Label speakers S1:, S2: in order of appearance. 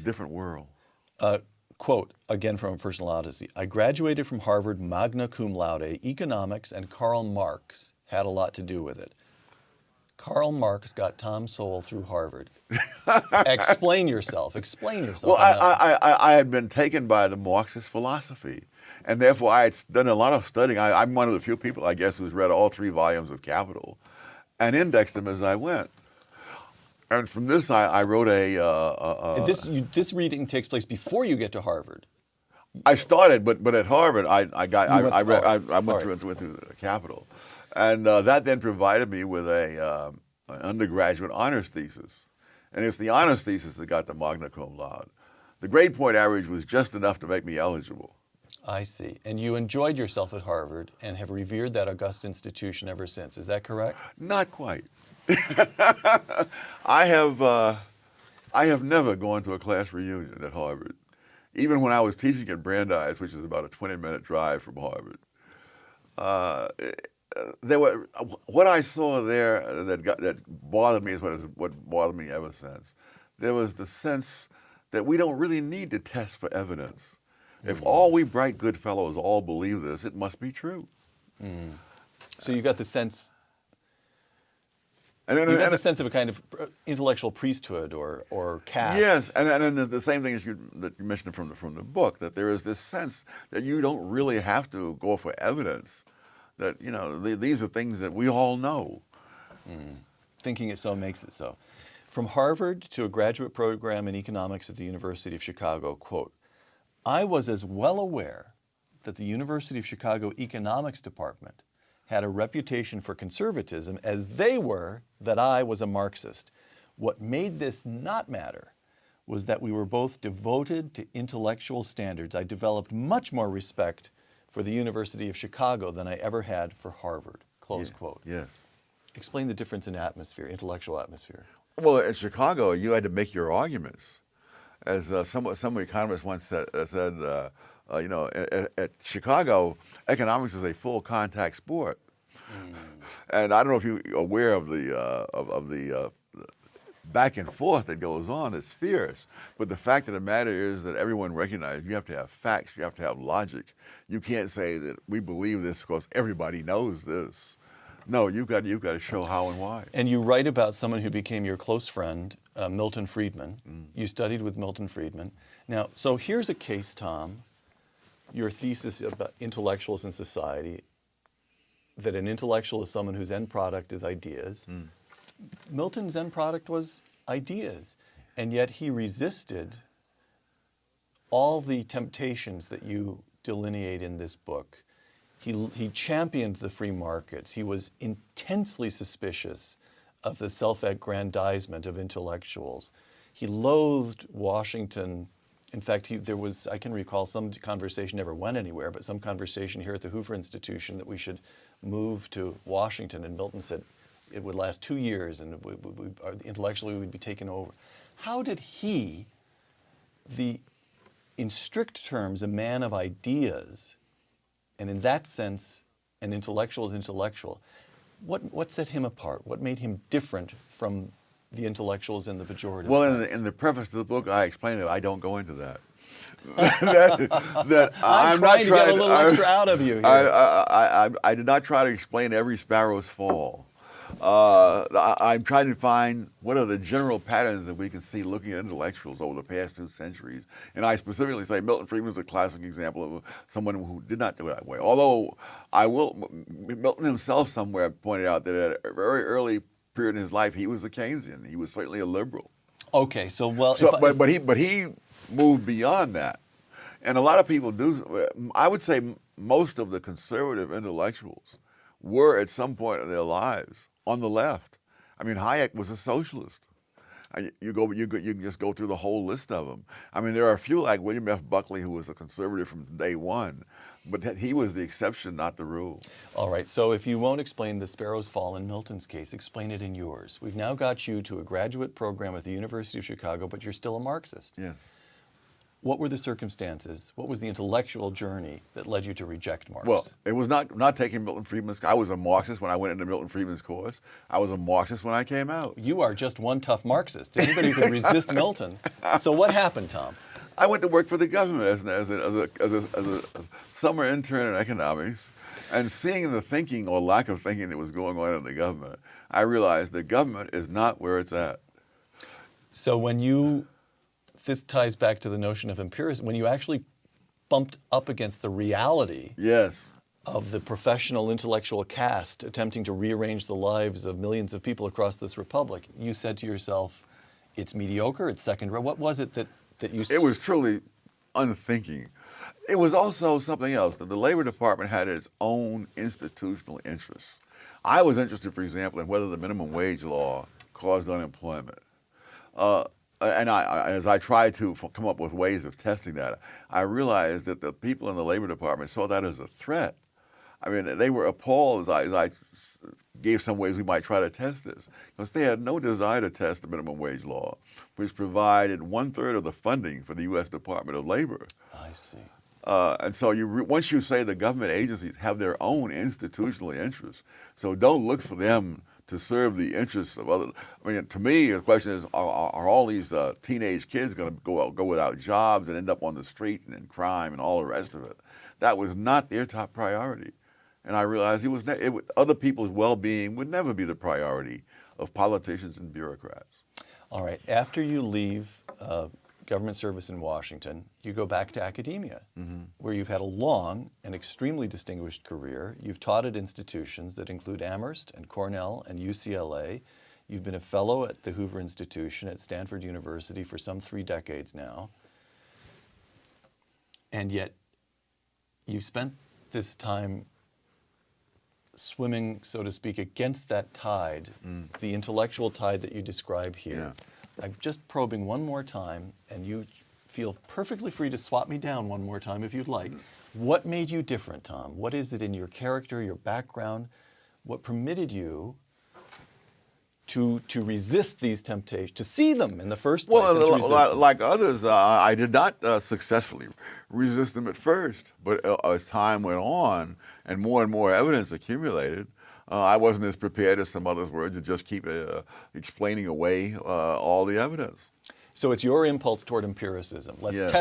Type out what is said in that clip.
S1: different world.
S2: Quote, again from a personal odyssey, I graduated from Harvard magna cum laude. Economics and Karl Marx had a lot to do with it. Karl Marx got Tom Sowell through Harvard. Explain yourself. Explain yourself.
S1: Well, I had been taken by the Marxist philosophy, and therefore I had done a lot of studying. I'm one of the few people, I guess, who's read all 3 volumes of Capital and indexed them as I went. And from this, I wrote
S2: This reading takes place before you get to Harvard.
S1: I started, but at Harvard, I went through the Capital, and that then provided me with an undergraduate honors thesis, and it's the honors thesis that got the magna cum laude. The grade point average was just enough to make me eligible.
S2: I see. And you enjoyed yourself at Harvard and have revered that august institution ever since. Is that correct?
S1: Not quite. I have never gone to a class reunion at Harvard. Even when I was teaching at Brandeis, which is about a 20-minute drive from Harvard, what I saw there that bothered me is what bothered me ever since. There was the sense that we don't really need to test for evidence. If all we bright good fellows all believe this, it must be true.
S2: So you got the sense.
S1: And then,
S2: you got the sense of a kind of intellectual priesthood or caste.
S1: Yes, and the same thing that you mentioned from the book, that there is this sense that you don't really have to go for evidence. That these are things that we all know.
S2: Thinking it so makes it so. From Harvard to a graduate program in economics at the University of Chicago, quote, I was as well aware that the University of Chicago economics department had a reputation for conservatism as they were that I was a Marxist. What made this not matter was that we were both devoted to intellectual standards. I developed much more respect for the University of Chicago than I ever had for Harvard, close quote.
S1: Yes.
S2: Explain the difference in atmosphere, intellectual atmosphere.
S1: Well, at Chicago, you had to make your arguments. As some economists once said, at Chicago, economics is a full contact sport. And I don't know if you're aware of the back and forth that goes on. It's fierce. But the fact of the matter is that everyone recognizes you have to have facts, you have to have logic. You can't say that we believe this because everybody knows this. No, you've got to show how and why.
S2: And you write about someone who became your close friend, Milton Friedman. You studied with Milton Friedman. Now, so here's a case, Tom, your thesis about intellectuals in society, that an intellectual is someone whose end product is ideas. Milton's end product was ideas, and yet he resisted all the temptations that you delineate in this book. He championed the free markets. He was intensely suspicious of the self-aggrandizement of intellectuals. He loathed Washington. In fact, I can recall some conversation, never went anywhere, but some conversation here at the Hoover Institution that we should move to Washington, and Milton said it would last 2 years and intellectually we'd be taken over. How did he, in strict terms, a man of ideas, and in that sense, an intellectual is intellectual, what set him apart? What made him different from the intellectuals in the pejorative sense?
S1: In the preface to the book, I explain that I don't go into that.
S2: I'm trying to get a little extra out of you here.
S1: I did not try to explain every sparrow's fall. I'm trying to find what are the general patterns that we can see looking at intellectuals over the past 2 centuries. And I specifically say Milton Friedman is a classic example of someone who did not do it that way. Although Milton himself somewhere pointed out that at a very early period in his life, he was a Keynesian. He was certainly a liberal.
S2: Okay,
S1: But he moved beyond that. And a lot of people do. I would say most of the conservative intellectuals were at some point in their lives on the left. I mean, Hayek was a socialist. You can just go through the whole list of them. I mean, there are a few like William F. Buckley, who was a conservative from day one, but he was the exception, not the rule.
S2: All right, so if you won't explain the sparrow's fall in Milton's case, explain it in yours. We've now got you to a graduate program at the University of Chicago, but you're still a Marxist.
S1: Yes.
S2: what were the circumstances? What was the intellectual journey that led you to reject Marx?
S1: Well, it was not taking Milton Friedman's. I was a Marxist when I went into Milton Friedman's course. I was a Marxist when I came out.
S2: You are just one tough Marxist. Anybody who can resist Milton. So what happened, Tom?
S1: I went to work for the government as a summer intern in economics, and seeing the thinking or lack of thinking that was going on in the government, I realized the government is not where it's at.
S2: So this ties back to the notion of empiricism, when you actually bumped up against the reality
S1: Yes.
S2: of the professional intellectual caste attempting to rearrange the lives of millions of people across this republic, you said to yourself, it's mediocre, it's second rate. What was it that you...
S1: It was truly unthinking. It was also something else, that the Labor Department had its own institutional interests. I was interested, for example, in whether the minimum wage law caused unemployment. And as I tried to come up with ways of testing that, I realized that the people in the Labor Department saw that as a threat. I mean, they were appalled as I gave some ways we might try to test this, because they had no desire to test the minimum wage law, which provided 1/3 of the funding for the U.S. Department of Labor.
S2: I see.
S1: And so once you say the government agencies have their own institutional interests, so don't look for them to serve the interests of others. I mean, to me, the question is, are all these teenage kids going to go without jobs and end up on the street and in crime and all the rest of it? That was not their top priority. And I realized other people's well-being would never be the priority of politicians and bureaucrats.
S2: All right. After you leave government service in Washington, you go back to academia, where you've had a long and extremely distinguished career. You've taught at institutions that include Amherst and Cornell and UCLA. You've been a fellow at the Hoover Institution at Stanford University for some 3 decades now. And yet, you spent this time swimming, so to speak, against that tide, the intellectual tide that you describe here.
S1: Yeah.
S2: I'm just probing one more time, and you feel perfectly free to swap me down one more time if you'd like. What made you different, Tom? What is it in your character, your background, what permitted you to resist these temptations, to see them in the first place?
S1: Well, like others, I did not successfully resist them at first, but as time went on and more evidence accumulated, I wasn't as prepared as some others were to just keep explaining away all the evidence.
S2: So it's your impulse toward empiricism. Let's
S1: Yeah.
S2: test